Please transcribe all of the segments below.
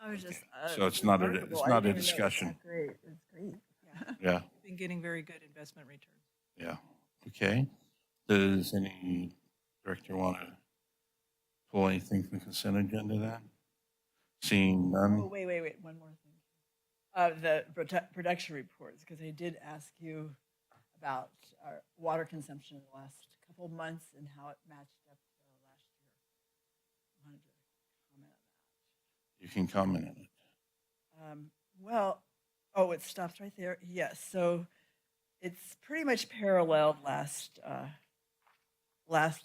I was just, So it's not a, remarkable. it's I not didn't a even know it was discussion. that great. It's great. Yeah, Yeah, we've been getting very good investment returns. yeah. Okay. Does any director want to pull anything from consent agenda then? Seeing Oh, none? wait. One more thing. The production reports, because I did ask you about our water consumption in the last couple of months and how it matched up to last year. I wanted to comment on You can comment on it. that. Well, oh, it stops right there. Yes, so it's pretty much paralleled last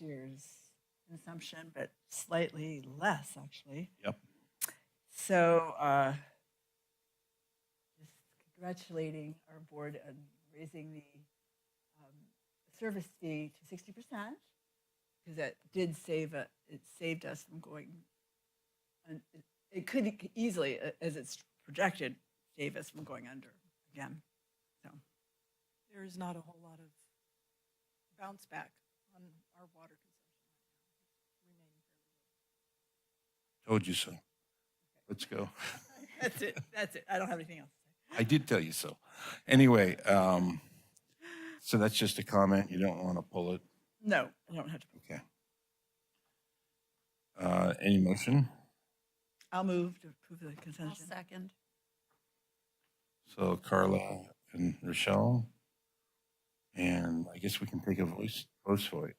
year's consumption, but slightly less actually. Yep. So just congratulating our board on raising the service fee to 60%, because that did it saved us from going, and it could easily, as it's projected, save us from going under again. So There is not a whole lot of bounce back on our water consumption right now. It's remaining fairly low. Told you so. Let's go. that's it. That's it. I don't have anything else to say. I did tell you so. Anyway, so that's just a comment. You don't want to pull it. No, I don't have to. Okay. Any motion? I'll move to approve the consent I'll agenda. second. So Carla and Rochelle, and I guess we can take a voice vote,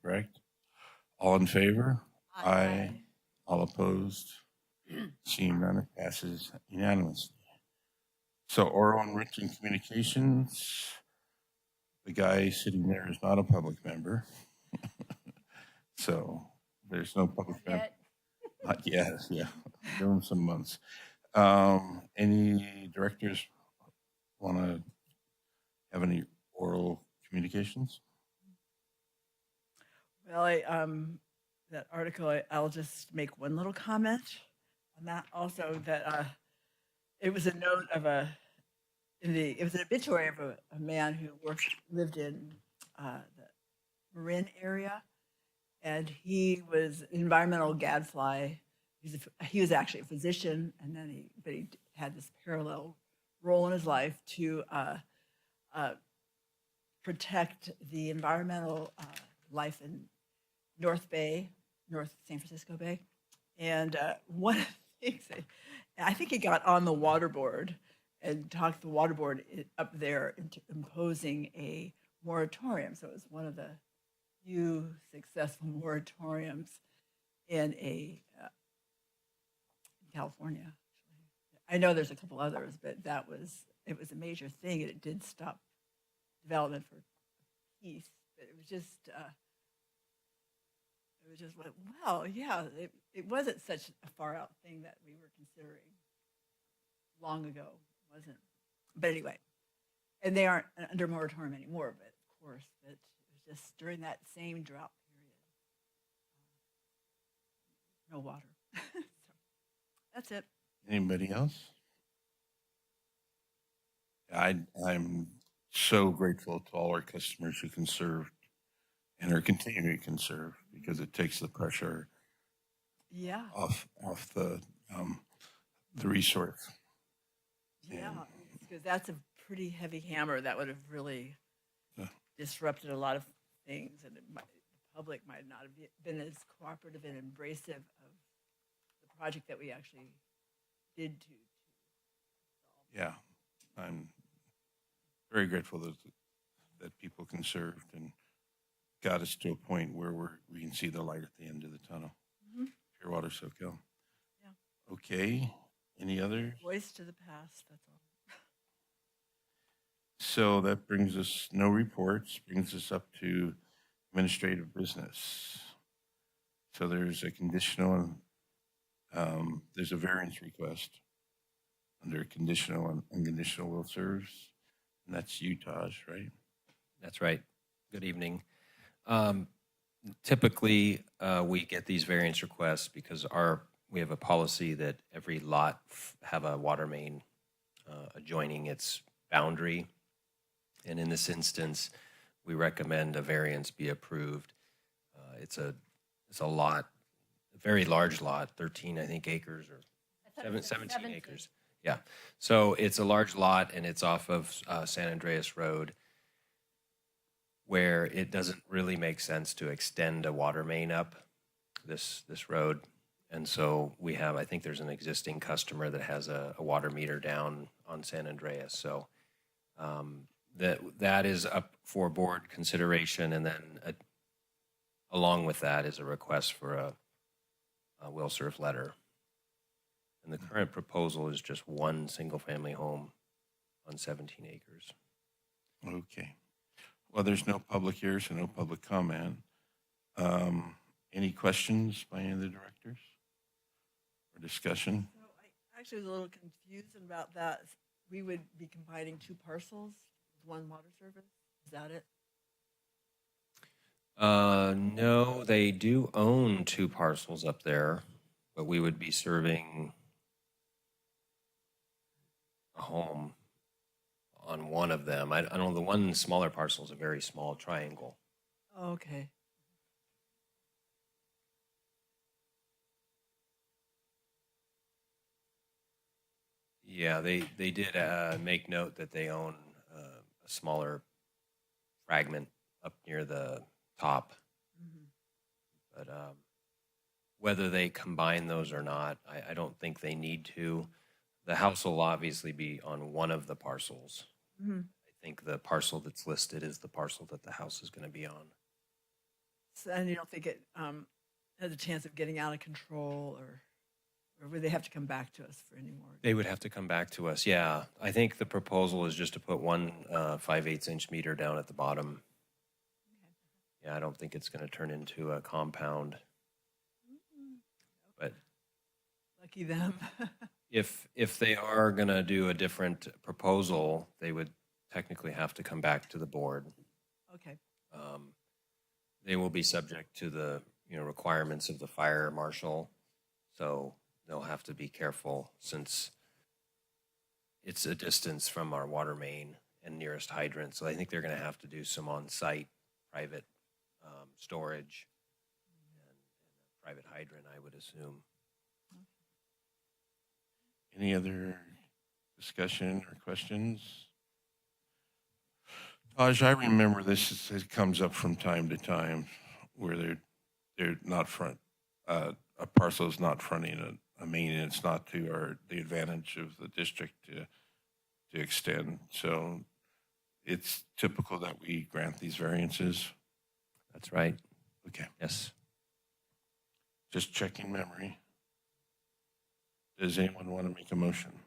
correct? All in favor? Aye. All opposed? Seeing none, it passes unanimously. So oral and written communications, the guy sitting there is not a public member. So there's no public member. Not yet, yeah. Give him some months. Any directors want to have any oral communications? Well, that article, I'll just make one little comment on that. Also, that it was a note of it was an obituary of a man who lived in the Marin area, and he was an environmental gadfly. He was actually a physician, and then he had this parallel role in his life to protect the environmental life in North San Francisco Bay. And one of the things, I think he got on the water board and talked the water board up there into imposing a moratorium. So it was one of the few successful moratoriums in California. I know there's a couple others, but it was a major thing, and it did stop development for peace. But it was just well, yeah, it wasn't such a far out thing that we were considering long ago. It wasn't. But anyway, and they aren't under moratorium anymore, but of course, that it was just during that same drought period. No water. So that's it. Anybody else? I'm so grateful to all our customers who conserved and are continuing to conserve, because it takes the pressure Yeah. off the resource. Yeah, And- because that's a pretty heavy hammer that would have really Yeah. disrupted a lot of things, and the public might not have been as cooperative and embracive of the project that we actually did to solve. Yeah, I'm very grateful that people conserved and got us to a point where we can see the light at the end of the tunnel. Mhm. Pure water Soquel. Yeah. Okay. Any other? Voice to the past. That's all. So that brings us, no reports, brings us up to administrative business. So there's a conditional, there's a variance request under conditional and unconditional will serves. And that's Utah's, right? That's right. Good evening. Typically, we get these variance requests because we have a policy that every lot have a water main adjoining its boundary. And in this instance, we recommend a variance be approved. It's a lot a very large lot, 13, I think, acres or I thought it said 17 acres. Yeah. So it's a large lot and it's off of San Andreas Road where it doesn't really make sense to extend a water main up this road. And so we have, I think there's an existing customer that has a water meter down on San Andreas. So that is up for board consideration. And then along with that is a request for a will serve letter. And the current proposal is just one single-family home on 17 acres. Okay. Well, there's no public here, so no public comment. Any questions by any of the directors or discussion? So I actually was a little confused about that. We would be combining two parcels with one water service. Is that it? No, they do own 2 parcels up there, but we would be serving a home on one of them. I don't know, the one smaller parcel is a very small triangle. Oh, okay. Yeah, they did make note that they own a smaller fragment up near the top. Mhm. But whether they combine those or not, I don't think they need to. The house will obviously be on one of the parcels. Mhm. I think the parcel that's listed is the parcel that the house is going to be on. So, and you don't think it has a chance of getting out of control, or would they have to come back to us for any more? They would have to come back to us, yeah. I think the proposal is just to put one 5/8" meter down at the bottom. Yeah, I don't think it's going to turn into a compound. But Lucky them. if they are going to do a different proposal, they would technically have to come back to the board. Okay. They will be subject to the requirements of the fire marshal, so they'll have to be careful since it's a distance from our water main and nearest hydrant. So I think they're going to have to do some on-site private storage and a private hydrant, I would assume. Any other discussion or questions? Taj, I remember this, it comes up from time to time where they're not a parcel is not fronting a main, and it's not to the advantage of the district to extend. So it's typical that we grant these variances. That's right. Okay, Yes. just checking memory. Does anyone want to make a motion?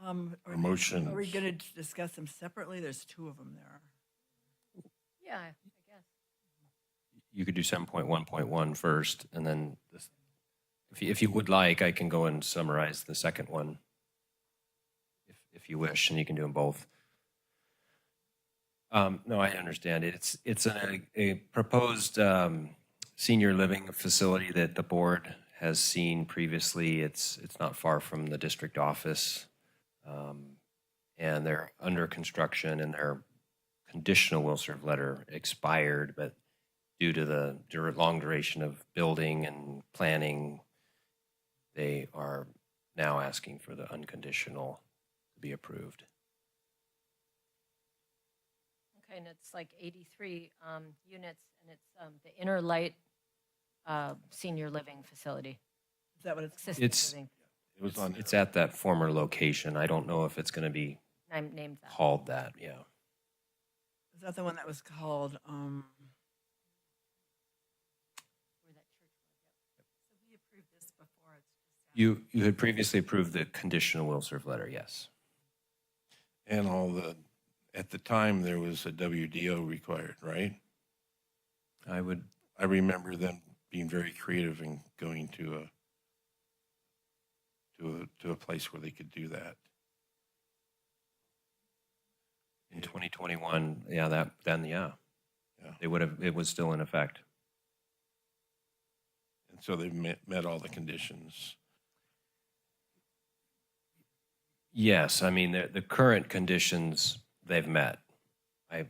Or Motions. Are we going to discuss them separately? There's 2 of them there. Yeah, I guess. You could do 7.1.1 first, and then if you would like, I can go and summarize the second one if you wish, and you can do them both. No, I understand it. It's a proposed senior living facility that the board has seen previously. It's not far from the district office, and they're under construction, and their conditional will serve letter expired, but due to the long duration of building and planning, they are now asking for the unconditional to be approved. Okay, and it's like 83 units, and it's the Inner Light Senior Living Facility. Is that what it's? Assisted It's- living. It was on. It's at that former location. I don't know if it's going to be I named that. called that. Yeah. Is that the one that was called? Where that church was, yep. So we approved this before, it's just. You had previously approved the conditional will serve letter. Yes. And at the time, there was a WDO required, right? I remember them being very creative and going to a place where they could do that. In 2021, yeah, Yeah. it was still in effect. And so they've met all the conditions. Yes, I mean, the current conditions they've met. I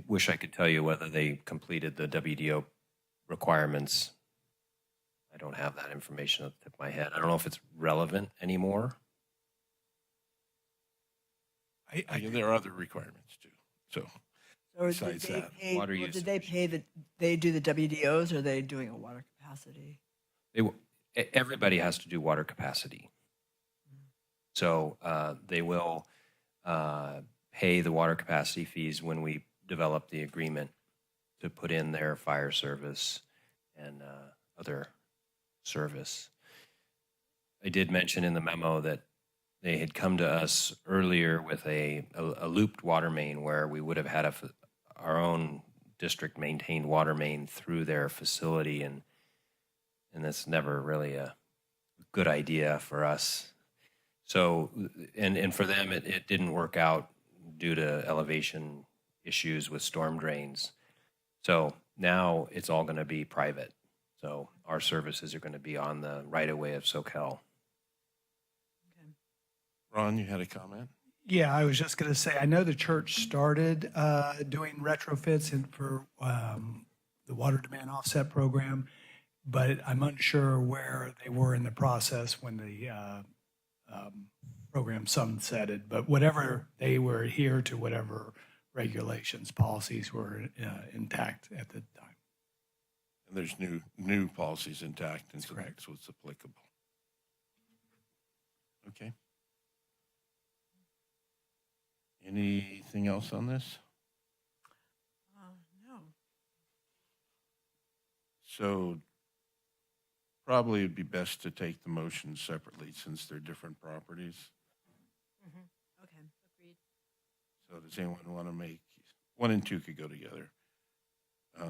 wish I could tell you whether they completed the WDO requirements I don't have that information at the tip of my head. I don't know if it's relevant anymore. There are other requirements too. So Or did besides they that, pay, water well, did they usage. pay they do the WDOs, or are they doing a water capacity? Everybody has to do water capacity. So they will pay the water capacity fees when we develop the agreement to put in their fire service and other service. I did mention in the memo that they had come to us earlier with a looped water main where we would have had our own district maintained water main through their facility, and that's never really a good idea for us. So, and for them, it didn't work out due to elevation issues with storm drains. So now it's all going to be private. So our services are going to be on the right of way of Soquel. Ron, you had a comment? Yeah, I was just going to say, I know the church started doing retrofits for the water demand offset program, but I'm unsure where they were in the process when the program sunsetted. But whatever they were adhere to, whatever regulations, policies were intact at the time. And there's new policies intact, and That's so correct. that's what's applicable. Okay. Anything else on this? No. So probably it'd be best to take the motions separately since they're different properties. Okay. Agreed. So does anyone want to make, 1 and 2 could go together. But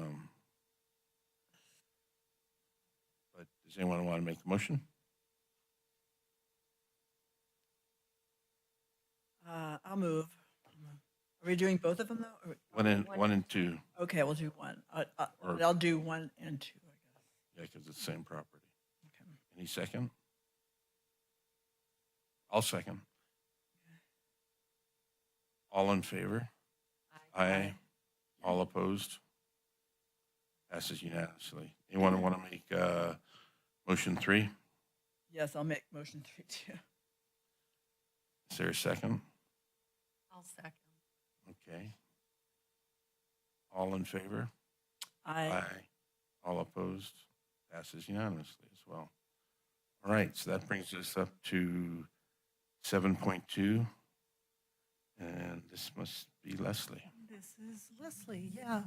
does anyone want to make the motion? I'll move. Are we doing both of them though? 1 and 2, Okay, we'll do one. Or- I'll do 1 and 2, I guess. yeah, because it's the same property. Okay. Any second? I'll second. All in favor? Aye. All opposed? Passes unanimously. Anyone want to make motion 3? Yes, I'll make motion 3 too. Is there a second? I'll second. Okay. All in favor? I All opposed? Passes unanimously as well. All right, so that brings us up to 7.2. And this must be Leslie. This is Leslie, yeah.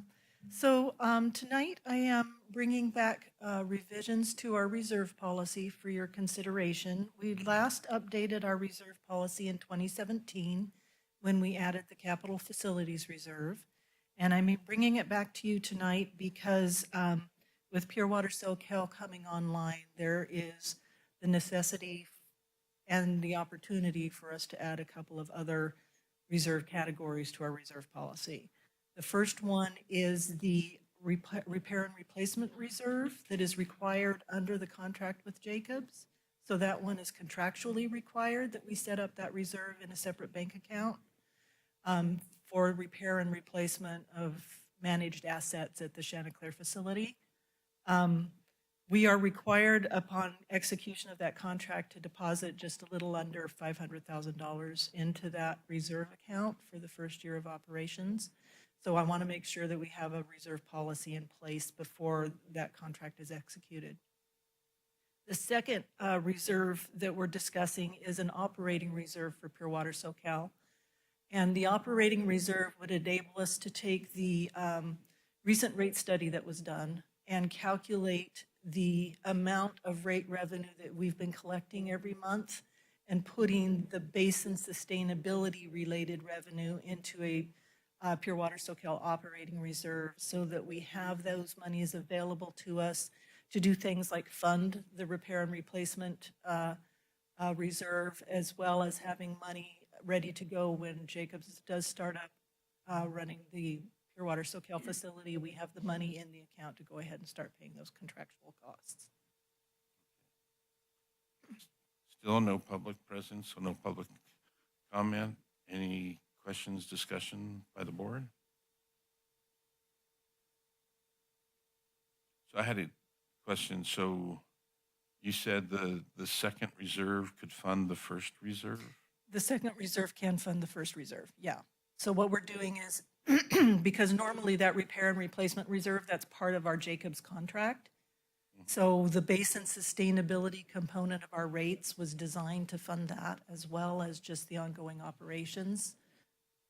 So tonight I am bringing back revisions to our reserve policy for your consideration. We last updated our reserve policy in 2017 when we added the capital facilities reserve. And I'm bringing it back to you tonight because with Pure Water Soquel coming online, there is the necessity and the opportunity for us to add a couple of other reserve categories to our reserve policy. The first one is the repair and replacement reserve that is required under the contract with Jacobs. So that one is contractually required that we set up that reserve in a separate bank account for repair and replacement of managed assets at the Chanticleer facility. We are required upon execution of that contract to deposit just a little under $500,000 into that reserve account for the first year of operations. So I want to make sure that we have a reserve policy in place before that contract is executed. The second reserve that we're discussing is an operating reserve for Pure Water Soquel. And the operating reserve would enable us to take the recent rate study that was done and calculate the amount of rate revenue that we've been collecting every month and putting the basin sustainability related revenue into a Pure Water Soquel operating reserve so that we have those monies available to us to do things like fund the repair and replacement reserve, as well as having money ready to go when Jacobs does start up running the Pure Water Soquel facility. We have the money in the account to go ahead and start paying those contractual costs. Still no public presence, so no public comment. Any questions, discussion by the board? So I had a question. So You said the second reserve could fund the first reserve? The second reserve can fund the first reserve, yeah. So what we're doing is, because normally that repair and replacement reserve, that's part of our Jacobs contract. So the basin sustainability component of our rates was designed to fund that as well as just the ongoing operations.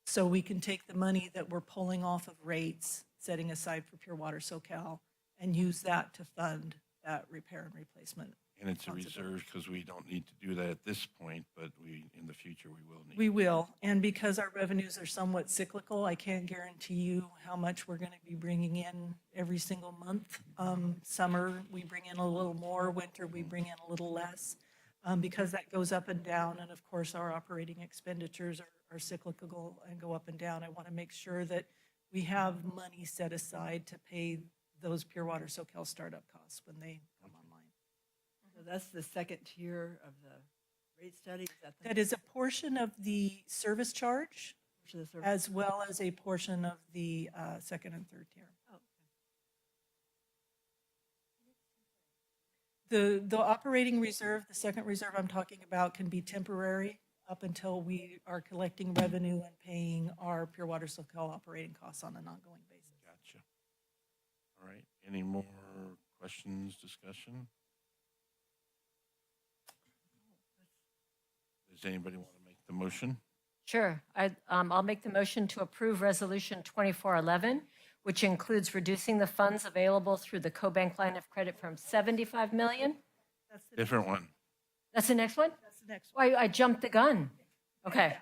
So we can take the money that we're pulling off of rates, setting aside for Pure Water Soquel, and use that to fund that repair and replacement. And it's a reserve because we don't need to do that at this point, but in the future, we will need. We will, and because our revenues are somewhat cyclical, I can't guarantee you how much we're going to be bringing in every single month. Summer, we bring in a little more, winter, we bring in a little less, because that goes up and down, and of course, our operating expenditures are cyclical and go up and down. I want to make sure that we have money set aside to pay those Pure Water Soquel startup costs when they come online. So that's the second tier of the rate study? That is a portion of the service charge, as well as a portion of the second and third tier. The operating reserve, the second reserve I'm talking about, can be temporary up until we are collecting revenue and paying our Pure Water Soquel operating costs on an ongoing basis. Gotcha. All right. Any more questions, discussion? Does anybody want to make the motion? Sure. I'll make the motion to approve Resolution 2411, which includes reducing the funds available through the CoBank line of credit from 75 million. That's the Different one. That's the next one? That's the next one. Why, I jumped the gun. Okay,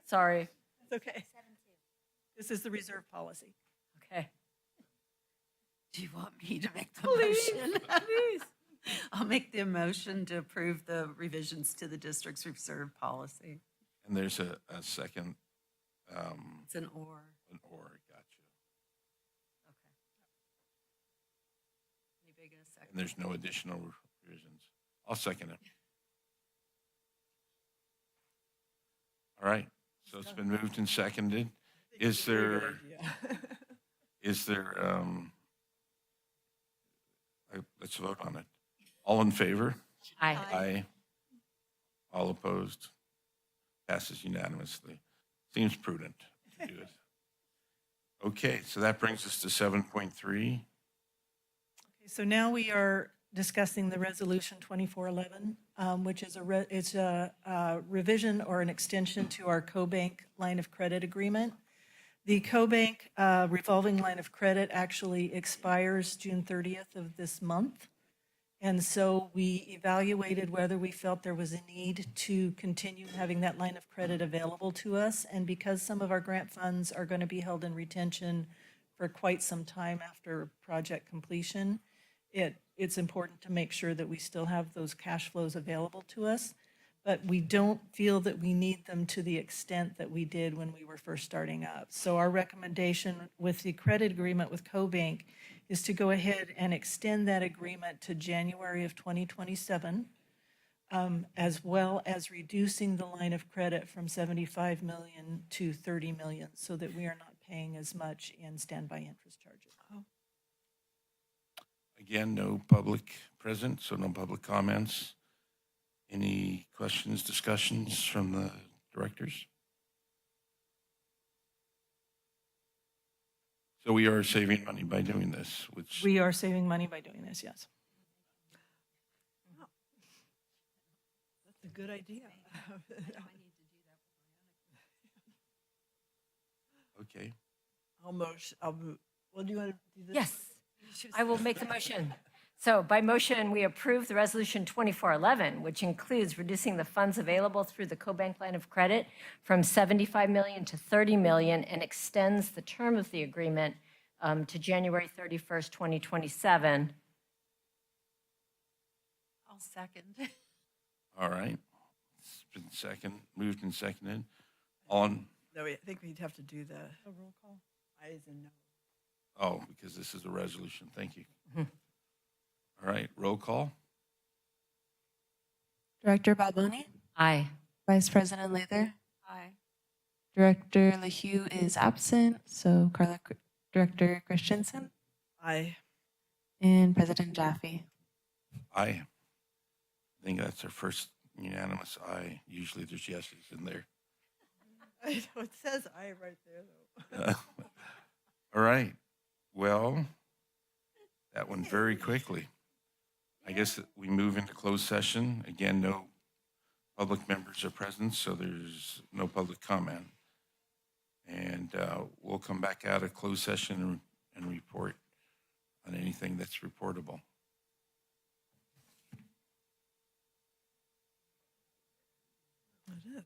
sorry. It's okay. This is the reserve policy. Okay. Do you want me to make the motion? Please. I'll make the motion to approve the revisions to the district's reserve policy. And there's a second, It's an or. an or, gotcha. Okay. Anybody get a second? And there's no additional revisions. I'll second it. All right, so it's been moved and seconded. Is there, let's vote on it. All in favor? Aye. Aye. All opposed? Passes unanimously. Seems prudent to do it. Okay, so that brings us to 7.3. Okay, so now we are discussing the Resolution 2411, which is it's a revision or an extension to our CoBank line of credit agreement. The CoBank revolving line of credit actually expires June 30th of this month. And so we evaluated whether we felt there was a need to continue having that line of credit available to us. And because some of our grant funds are going to be held in retention for quite some time after project completion, it's important to make sure that we still have those cash flows available to us. But we don't feel that we need them to the extent that we did when we were first starting up. So our recommendation with the credit agreement with CoBank is to go ahead and extend that agreement to January of 2027, as well as reducing the line of credit from 75 million to 30 million so that we are not paying as much in standby interest charges. Again, no public present, so no public comments. Any questions, discussions from the directors? So we are saving money by doing this, which, We are saving money by doing this, yes. That's a good idea. okay. Well, do you want to do this? Yes, I will make the motion. So by motion, we approve the Resolution 2411, which includes reducing the funds available through the CoBank line of credit from 75 million to 30 million and extends the term of the agreement to January 31st, 2027. I'll second. All right. It's been moved and seconded. No, I think we'd have to do the roll call. ayes and no. Oh, because this is a resolution. Thank you. All right, roll call. Director Badloni, Aye. Vice President Lather, Aye. Director LaHue is absent, so Director Christensen, Aye. and President Jaffe. Aye. I think that's our first unanimous aye. Usually there's yeses in there. I know it says I right there, though. All right. Well, that went very quickly. I guess that we move into closed session. Again, no public members are present, so there's no public comment. And we'll come back out of closed session and report on anything that's reportable. It is.